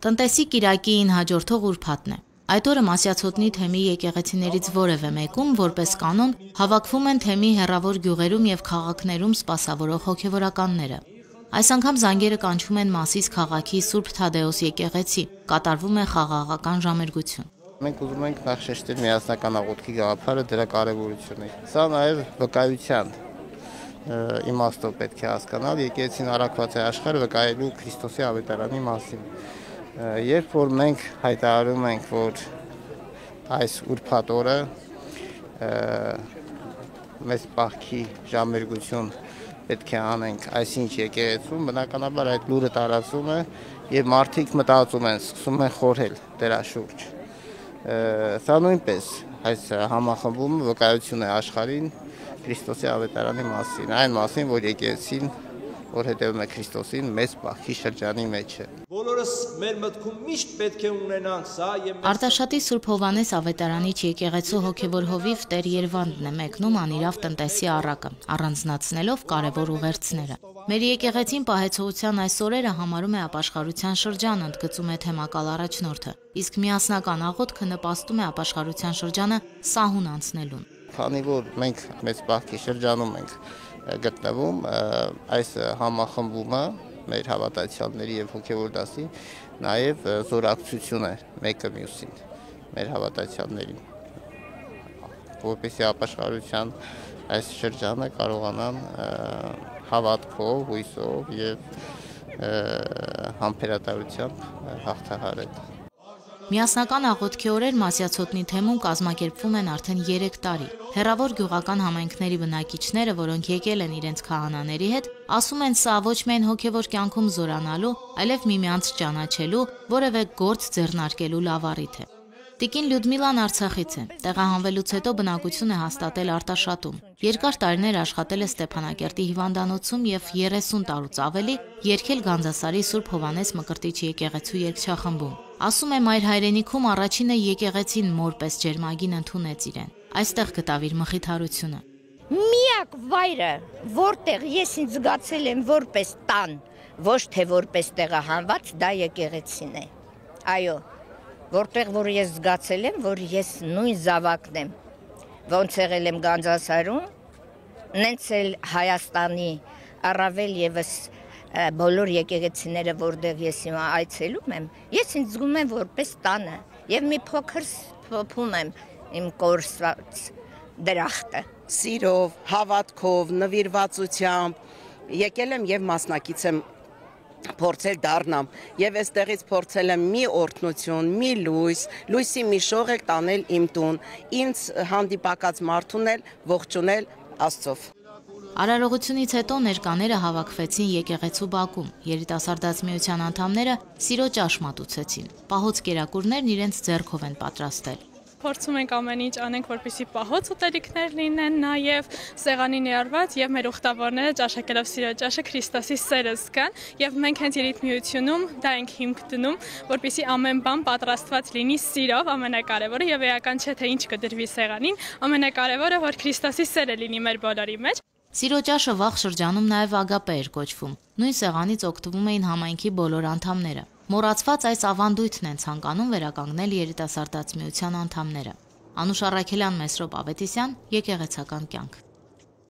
Տնտեսի կիրակին հաջորդող ուրբաթն է։ Այդ օրը Մասյացոտնի թեմի եկեղեցիներից որևէ մեկում, որպես կանոն, հավաքվում են թեմի հեռավոր գյուղերում եւ քաղաքներում սպասավորող հոգեվորականները։ Այս անգամ զանգերը կանչում են Մասիս քաղաքի Սուրբ Թադեոս եկեղեցի, կատարվում է խաղաղական ժամերգություն։ Մենք ուզում ենք նախ շեշտել միասնական աղոթքի գաղափարը, դրա կարևորությունը։ Սա նաեւ վկայության իմաստով պետք է հասկանալ, եկեղեցին առաքված է աշխարհ վկայելու Քրիստոսի ավետարանի մասին։ Երբ որ մենք հայտարարում ենք, որ այս ուրբաթ օրը մեծ պահքի ժամերգություն պետք է անենք այսինչ եկեղեցում, բնականաբար այդ լուրը տարածվում է եւ մարդիկ մտածում են, սկսում են խորհել դրա շուրջ։ Սա նույնպես այս համախմբումը վկայություն է աշխարհին Քրիստոսի ավետարանի մասին, այն մասին, որ եկեղեցին, որ հետևում է Քրիստոսին, մեծ պահքի շրջանի մեջ է։ Բոլորս մեր մտքում միշտ պետք է ունենանք սա եւ Արտաշատի Սուրբ Հովհաննես ավետարանիչ եկեղեցու հոգևոր հովիվ Տեր Երվանդն է մեկնում անիրավ տնտեսի առակը, առանձնացնելով կարևոր ուղերձները։ Մեր եկեղեցին պահեցողության այս օրերը համարում է ապաշխարության շրջան, ընդգծում է թեմակալ առաջնորդը, իսկ միասնական աղոթքը նպաստում է ապաշխարության շրջանը սահուն անցնելուն։ Քանի որ մենք մեծ պահքի շրջանում ենք գտնվում, այս համախմբումը մեր հավատացյալների եւ հոգեվոր դասի նաեւ զորակցություն է մեկը մյուսին մեր հավատացյալներին, որպեսզի ապաշխարության այս շրջանը կարողանան հավատքով, հույսով եւ համբերատարությամբ հաղթահարել։ Միասնական աղոթքի օրեր Մասյացոտնի թեմում կազմակերպվում են արդեն 3 տարի։ Հեռավոր գյուղական համայնքների բնակիչները, որոնք եկել են իրենց քահանաների հետ, ասում են սա ոչ միայն հոգևոր կյանքում զորանալու, այլև միմյանց ճանաչելու, որևէ գործ ձեռնարկելու լավ առիթ է։ Տիկին Լյուդմիլան Արցախից է։ Տեղահանվելուց հետո բնակություն է հաստատել Արտաշատում։ Երկար տարիներ աշխատել է Ստեփանակերտի հիվանդանոցում եւ 30 տարուց ավելի երգել Գանձասարի Սուրբ Հովհաննես Մկրտիչ եկեղեցու երգչախմբում։ Ասում է մայր հայրենիքում առաջինը եկեղեցին մորպես ջերմագին ընդունեց իրեն։ Այստեղ գտավ իր մխիթարությունը։ Միակ վայրը, որտեղ ես ինձ զգացել եմ որպես տան, ոչ թե որպես տեղահանված, դա եկեղեցին է։ Այո, որտեղ որ ես զգացել եմ, որ ես նույն զավակն եմ, ոնց եղել եմ Գանձասարում, նենց էլ Հայաստանի առավել եւս բոլոր եկեղեցիները, որտեղ ես հիմա այցելում եմ, ես ինձ զգում եմ որպես տանը եւ մի փոքր փոփում եմ իմ կորսված դրախտը։ Սիրով, հավատքով, նվիրվածությամբ եկել եմ եւ մասնակից եմ փորձել դառնամ եւ այստեղից փորձել եմ մի օրհնություն, մի լույսի մի շողեր տանել իմ տուն, ինձ հանդիպակաց մարդուն էլ ողջունել Աստծով։ Արարողությունից հետո ներկաները հավաքվեցին եկեղեցու բակում։ Երիտասարդաց միության անդամները սիրո ճաշ մատուցեցին։ Պահոց կերակուրներն իրենց ձեռքով են պատրաստել։ Փորձում ենք ամեն ինչ անենք, որպեսզի պահոց ուտելիքներ լինեն, նաև սեղանի ներառված եւ մեր ուխտավորները ճաշակելով սիրո ճաշը Քրիստոսի սերը զգան եւ մենք հենց երիտմիությունում դա ենք հիմք դնում, որպեսզի ամեն բան պատրաստված լինի սիրով, ամենակարևորը եւ էական չէ թե ինչ կդրվի սեղանին, ամենակարևորը որ Քրիստոսի սերը լինի մեր բոլորի մեջ։ Սիրո ճաշը վաղ շրջանում նաև ագապե էր կոչվում։ Նույն սեղանից օգտվում էին համայնքի բոլոր անդամները։ Մոռացված այս ավանդույթն են ցանկանում վերականգնել երիտասարդաց միության անդամները։ Անուշ Առաքելյան, Մեսրոպ Ավետիսյան, Եկեղեցական կյանք։